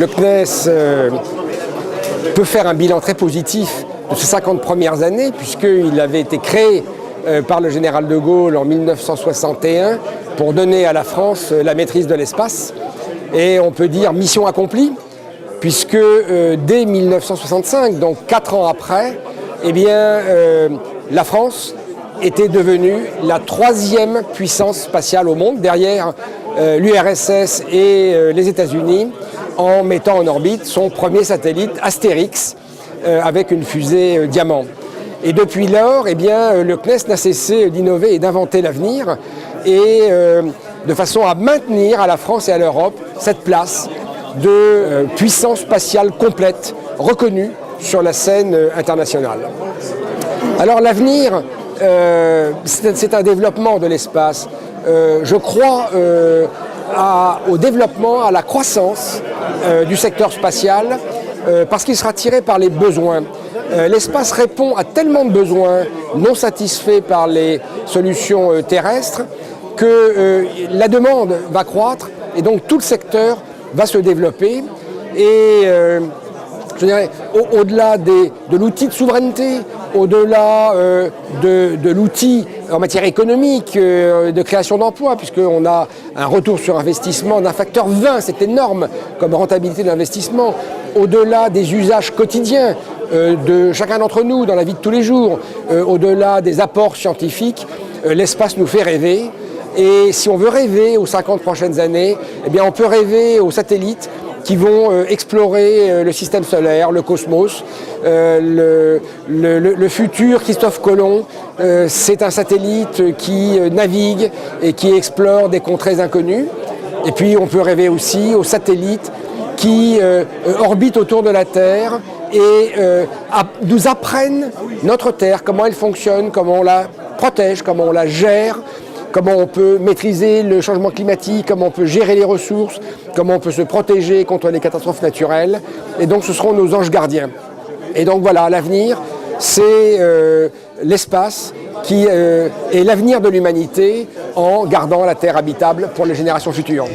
le CNES peut faire un bilan très positif de ces 50 premières années, puisqu'il avait été créé par le général de Gaulle en 1961 pour donner à la France la maîtrise de l'espace. Et on peut dire mission accomplie, puisque dès 1965, donc 4 ans après, eh bien, la France était devenue la 3e puissance spatiale au monde, derrière l'URSS et les États-Unis, en mettant en orbite son premier satellite Astérix avec une fusée Diamant. Et depuis lors, eh bien, le CNES n'a cessé d'innover et d'inventer l'avenir, et de façon à maintenir à la France et à l'Europe cette place de puissance spatiale complète, reconnue sur la scène internationale. Alors l'avenir, c'est un développement de l'espace. Je crois au développement, à la croissance du secteur spatial, parce qu'il sera tiré par les besoins. L'espace répond à tellement de besoins non satisfaits par les solutions terrestres que la demande va croître et donc tout le secteur va se développer. Et je dirais, au-delà de l'outil de souveraineté, au-delà de l'outil en matière économique, de création d'emplois, puisqu'on a un retour sur investissement d'un facteur 20, c'est énorme comme rentabilité d'investissement, au-delà des usages quotidiens de chacun d'entre nous dans la vie de tous les jours, au-delà des apports scientifiques, l'espace nous fait rêver. Et si on veut rêver aux 50 prochaines années, eh bien on peut rêver aux satellites qui vont explorer le système solaire, le cosmos. Le futur Christophe Colomb, c'est un satellite qui navigue et qui explore des contrées inconnues. Et puis on peut rêver aussi aux satellites qui orbitent autour de la Terre et nous apprennent notre Terre, comment elle fonctionne, comment on la protège, comment on la gère, comment on peut maîtriser le changement climatique, comment on peut gérer les ressources, comment on peut se protéger contre les catastrophes naturelles. Et donc ce seront nos anges gardiens. Et donc voilà, l'avenir, c'est l'espace qui est l'avenir de l'humanité en gardant la Terre habitable pour les générations futures.